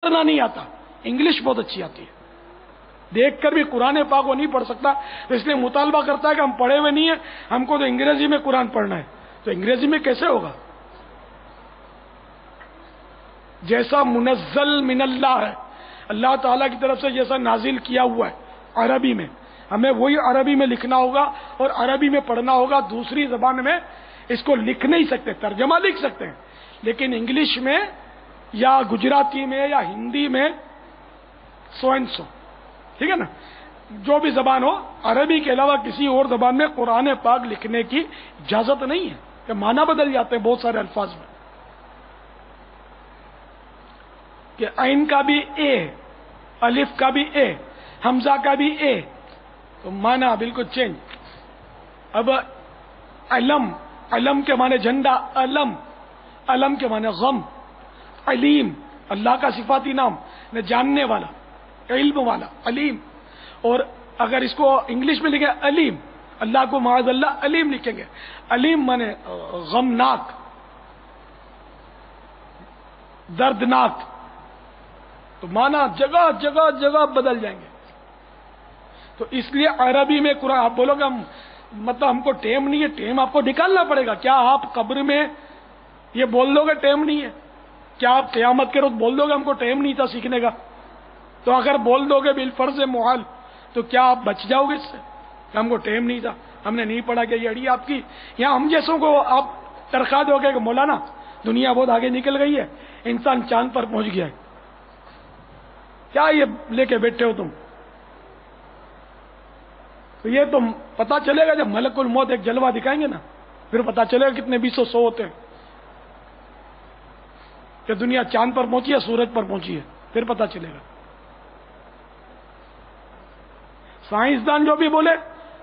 پڑھنا نہیں آتا، انگلش بہت اچھی آتی ہے، دیکھ کر بھی قرآن پاک وہ نہیں پڑھ سکتا، تو اس لیے مطالبہ کرتا ہے کہ ہم پڑھے ہوئے نہیں ہیں، ہم کو تو انگریزی میں قرآن پڑھنا ہے. تو انگریزی میں کیسے ہوگا؟ جیسا منزل من اللہ ہے، اللہ تعالیٰ کی طرف سے جیسا نازل کیا ہوا ہے عربی میں، ہمیں وہی عربی میں لکھنا ہوگا اور عربی میں پڑھنا ہوگا. دوسری زبان میں اس کو لکھ نہیں سکتے، ترجمہ لکھ سکتے ہیں، لیکن انگلش میں یا گجراتی میں یا ہندی میں سو اینڈ سو، ٹھیک ہے نا، جو بھی زبان ہو، عربی کے علاوہ کسی اور زبان میں قرآن پاک لکھنے کی اجازت نہیں ہے، کہ معنی بدل جاتے ہیں بہت سارے الفاظ میں، کہ عین کا بھی اے، الف کا بھی اے، حمزہ کا بھی اے، تو معنی بالکل چینج. اب علم، علم کے معنی جھنڈا، علم، علم کے معنی غم، علیم اللہ کا صفاتی نام، جاننے والا، علم والا، علیم. اور اگر اس کو انگلش میں لکھے علیم، اللہ کو معاذ اللہ علیم لکھیں گے، علیم مانے غمناک، دردناک، تو معنی جگہ جگہ جگہ بدل جائیں گے. تو اس لیے عربی میں قرآن، آپ بولو گے ہم مطلب ہم کو ٹائم نہیں ہے، ٹائم آپ کو نکالنا پڑے گا. کیا آپ قبر میں یہ بول دو گے ٹائم نہیں ہے؟ کیا آپ قیامت کے روز بول دو گے ہم کو ٹائم نہیں تھا سیکھنے کا؟ تو اگر بول دو گے بالفرض محال، تو کیا آپ بچ جاؤ گے اس سے کہ ہم کو ٹائم نہیں تھا، ہم نے نہیں پڑھا؟ کہ یہ اڑی آپ کی، یا ہم جیسوں کو آپ ترخواہ دو گے کہ مولانا دنیا بہت آگے نکل گئی ہے، انسان چاند پر پہنچ گیا ہے، کیا یہ لے کے بیٹھے ہو تم؟ تو یہ تو پتا چلے گا جب ملک الموت ایک جلوہ دکھائیں گے نا، پھر پتا چلے گا کتنے 200 ہوتے ہیں کہ دنیا چاند پر پہنچی ہے، سورج پر پہنچی ہے، پھر پتا چلے گا. سائنسدان جو بھی بولے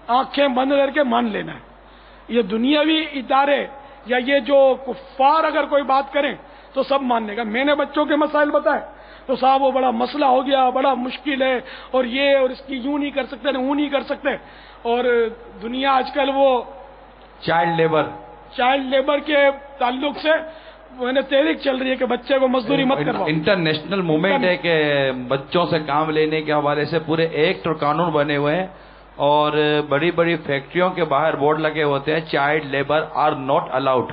آنکھیں بند کر کے مان لینا ہے. یہ دنیاوی ادارے یا یہ جو کفار اگر کوئی بات کریں تو سب ماننے کا. میں نے بچوں کے مسائل بتائے تو صاحب وہ بڑا مسئلہ ہو گیا، بڑا مشکل ہے، اور یہ اور اس کی یوں نہیں کر سکتے، وہ نہیں کر سکتے. اور دنیا آج کل وہ چائلڈ لیبر کے تعلق سے میں نے تحریک چل رہی ہے کہ بچے کو مزدوری مت کرواؤ. انٹرنیشنل موومنٹ ہے کہ بچوں سے کام لینے کے حوالے سے پورے ایکٹ اور قانون بنے ہوئے ہیں، اور بڑی بڑی فیکٹریوں کے باہر بورڈ لگے ہوتے ہیں child labour are not allowed.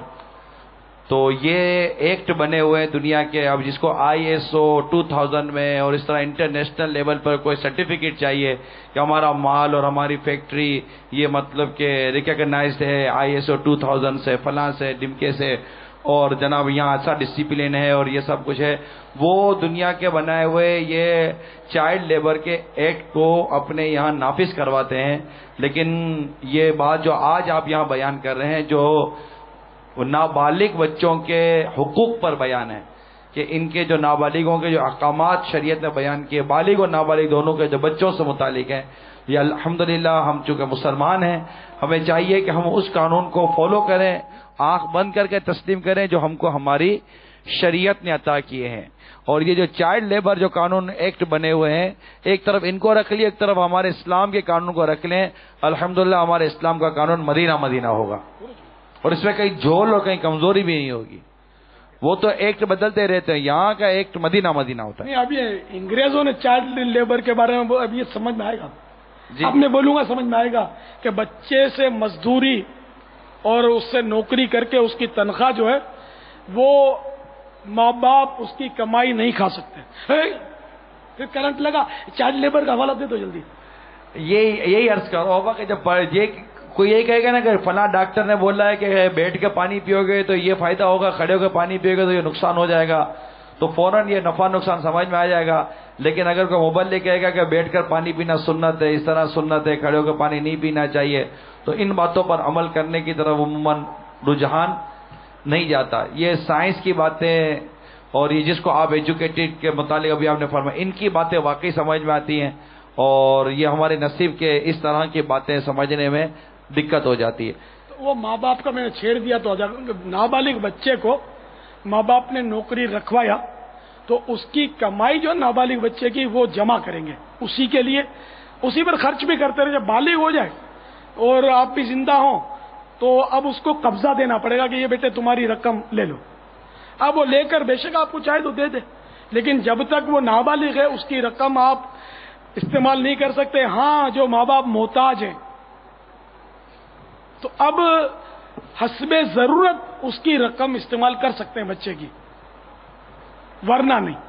تو یہ ایکٹ بنے ہوئے ہیں دنیا کے. اب جس کو ISO 2000 میں اور اس طرح انٹرنیشنل لیول پر کوئی سرٹیفکیٹ چاہیے کہ ہمارا مال اور ہماری فیکٹری یہ مطلب کہ ریکگنائزڈ ہے ISO 2000 سے، فلاں سے، ڈمکے سے، اور جناب یہاں ایسا ڈسپلن ہے اور یہ سب کچھ ہے، وہ دنیا کے بنائے ہوئے یہ چائلڈ لیبر کے ایکٹ کو اپنے یہاں نافذ کرواتے ہیں. لیکن یہ بات جو آج آپ یہاں بیان کر رہے ہیں، جو نابالغ بچوں کے حقوق پر بیان ہے، کہ ان کے جو نابالغوں کے جو احکامات شریعت نے بیان کیے، بالغ اور نابالغ دونوں کے جو بچوں سے متعلق ہیں، یہ الحمدللہ ہم چونکہ مسلمان ہیں، ہمیں چاہیے کہ ہم اس قانون کو فالو کریں، آنکھ بند کر کے تسلیم کریں جو ہم کو ہماری شریعت نے عطا کیے ہیں. اور یہ جو چائلڈ لیبر جو قانون ایکٹ بنے ہوئے ہیں، ایک طرف ان کو رکھ لیں، ایک طرف ہمارے اسلام کے قانون کو رکھ لیں، الحمدللہ ہمارے اسلام کا قانون مدینہ مدینہ ہوگا، اور اس میں کہیں جھول اور کہیں کمزوری بھی نہیں ہوگی. وہ تو ایکٹ بدلتے رہتے ہیں، یہاں کا ایکٹ مدینہ مدینہ ہوتا ہے. نہیں، اب یہ انگریزوں نے چائلڈ لیبر کے بارے میں اب یہ سمجھ میں آئے گا، اب میں بولوں گا سمجھ میں آئے گا کہ بچے سے مزدوری اور اس سے نوکری کر کے اس کی تنخواہ جو ہے وہ ماں باپ اس کی کمائی نہیں کھا سکتے. پھر کرنٹ لگا، چائلڈ لیبر کا حوالہ دے دو جلدی. یہی عرض کرو ہوگا کہ جب کوئی یہی کہے گا نا کہ فلاں ڈاکٹر نے بولا ہے کہ بیٹھ کے پانی پیو گے تو یہ فائدہ ہوگا، کھڑے ہو کے پانی پیو گے تو یہ نقصان ہو جائے گا، تو فوراً یہ نفع نقصان سمجھ میں آ جائے گا. لیکن اگر کوئی مبلغ کہے گا کہ بیٹھ کر پانی پینا سنت ہے، اس طرح سنت ہے، کھڑے ہو کے پانی نہیں پینا چاہیے، تو ان باتوں پر عمل کرنے کی طرف عموماً رجحان نہیں جاتا. یہ سائنس کی باتیں اور یہ جس کو آپ ایجوکیٹڈ کے متعلق ابھی آپ نے فرمایا، ان کی باتیں واقعی سمجھ میں آتی ہیں، اور یہ ہمارے نصیب کے اس طرح کی باتیں سمجھنے میں دقت ہو جاتی ہے. وہ ماں باپ کا میں نے چھیڑ دیا تو نابالغ بچے کو ماں باپ نے نوکری رکھوایا تو اس کی کمائی جو نابالغ بچے کی وہ جمع کریں گے اسی کے لیے، اسی پر خرچ بھی کرتے رہے. جب بالغ ہو جائے اور آپ بھی زندہ ہوں تو اب اس کو قبضہ دینا پڑے گا کہ یہ بیٹے تمہاری رقم لے لو. اب وہ لے کر بے شک آپ کو چاہے تو دے دے، لیکن جب تک وہ نابالغ ہے اس کی رقم آپ استعمال نہیں کر سکتے. ہاں جو ماں باپ محتاج ہیں تو اب حسب ضرورت اس کی رقم استعمال کر سکتے ہیں بچے کی، ورنہ نہیں.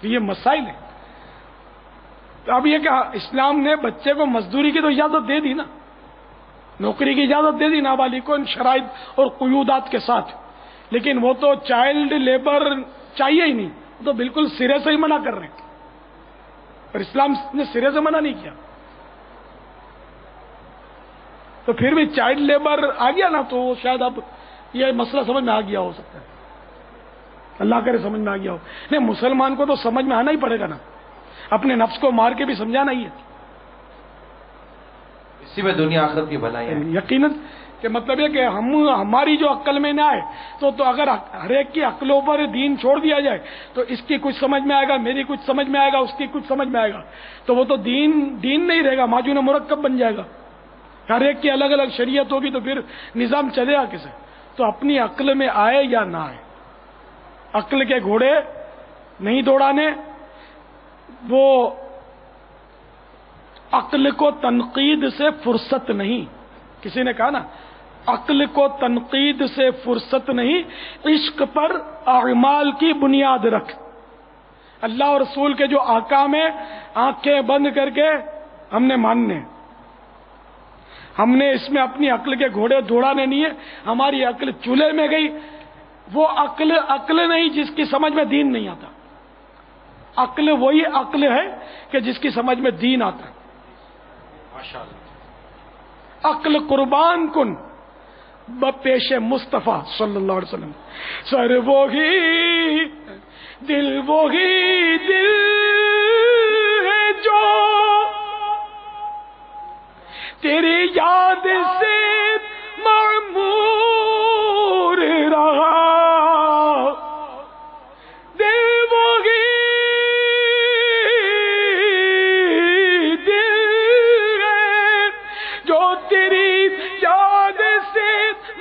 تو یہ مسائل ہیں. تو اب یہ کہ اسلام نے بچے کو مزدوری کی تو اجازت دے دی نا، نوکری کی اجازت دے دی نابالغ کو ان شرائط اور قیودات کے ساتھ، لیکن وہ تو چائلڈ لیبر چاہیے ہی نہیں، وہ تو بالکل سرے سے ہی منع کر رہے ہیں. اور اسلام نے سرے سے منع نہیں کیا. تو پھر بھی چائلڈ لیبر آ گیا نا تو شاید اب یہ مسئلہ سمجھ میں آ گیا ہو سکتا ہے. اللہ کرے سمجھ میں آ گیا ہو. نہیں، مسلمان کو تو سمجھ میں آنا ہی پڑے گا نا، اپنے نفس کو مار کے بھی سمجھانا ہی ہے. اسی میں دنیا آخرت کی بھلائی ہے. یقیناً کہ مطلب یہ کہ ہماری جو عقل میں نہ آئے تو اگر ہر ایک کی عقلوں پر دین چھوڑ دیا جائے تو اس کی کچھ سمجھ میں آئے گا، میری کچھ سمجھ میں آئے گا، اس کی کچھ سمجھ میں آئے گا، تو وہ تو دین نہیں رہے گا، معجون مرکب بن جائے گا. ہر ایک کی الگ الگ شریعت ہوگی تو پھر نظام چلے گا کسے؟ تو اپنی عقل میں آئے یا نہ آئے، عقل کے گھوڑے نہیں دوڑانے. وہ عقل کو تنقید سے فرصت نہیں. کسی نے کہا نا عقل کو تنقید سے فرصت نہیں، عشق پر اعمال کی بنیاد رکھ. اللہ اور رسول کے جو احکام ہیں آنکھیں بند کر کے ہم نے ماننے، ہم نے اس میں اپنی عقل کے گھوڑے دوڑانے نہیں ہے. ہماری عقل چولہے میں گئی، وہ عقل نہیں جس کی سمجھ میں دین نہیں آتا. عقل وہی عقل ہے کہ جس کی سمجھ میں دین آتا ہے. ماشاءاللہ. عقل قربان کن بپیش مصطفیٰ صلی اللہ علیہ وسلم. سر وہی دل ہے جو تیری یاد سے معمور رہا. دل وہی دل ہے جو تیری یاد سے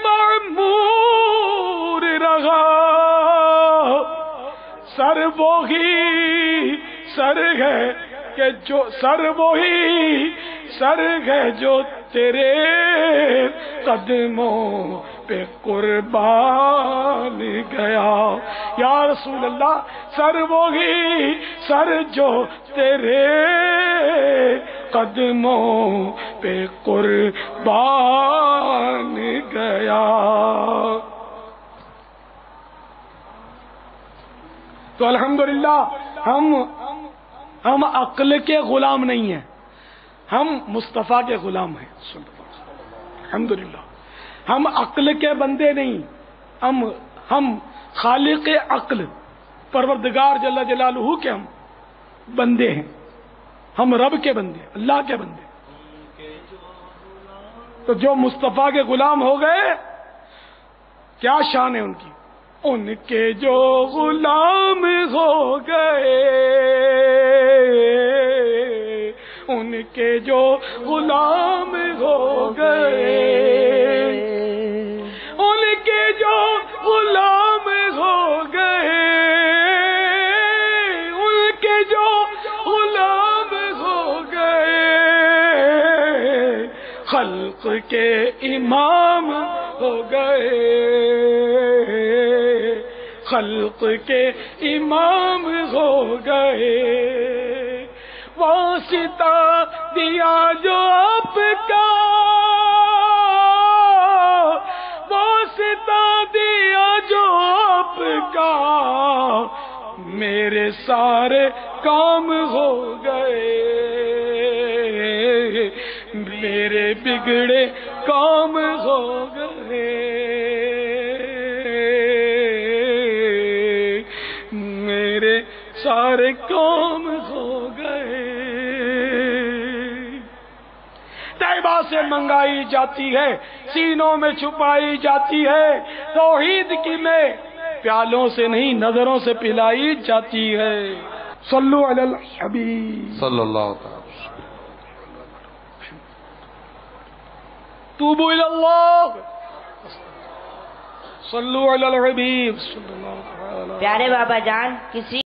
معمور رہا. سر وہی سر ہے کہ جو سر وہی سر ہے جو تیرے قدموں پہ قربان گیا. یا رسول اللہ، سر وہی سر جو تیرے قدموں پہ قربان گیا. تو الحمدللہ ہم عقل کے غلام نہیں ہیں، ہم مصطفیٰ کے غلام ہیں. الحمدللہ ہم عقل کے بندے نہیں، ہم خالق عقل پروردگار جل جلالہ کے ہم بندے ہیں. ہم رب کے بندے، اللہ کے بندے. تو جو مصطفیٰ کے غلام ہو گئے کیا شان ہے ان کی. ان کے جو غلام ہو گئے، ان کے جو غلام ہو گئے، ان کے جو غلام ہو گئے، ان کے جو غلام ہو گئے، خلق کے امام ہو گئے، خلق کے امام ہو گئے. واسطہ دیا جو آپ کا، واسطہ دیا جو آپ کا، میرے سارے کام ہو گئے، میرے بگڑے کام ہو گئے، میرے سارے کام ہو گئے. طیبہ سے منگائی جاتی ہے، سینوں میں چھپائی جاتی ہے، توحید کی میں پیالوں سے نہیں نظروں سے پلائی جاتی ہے. صلو علی الحبیب صلی اللہ تعالی. توبوا الی اللہ. صلو علی الحبیب صلی اللہ علیہ وسلم. پیارے بابا جان، کسی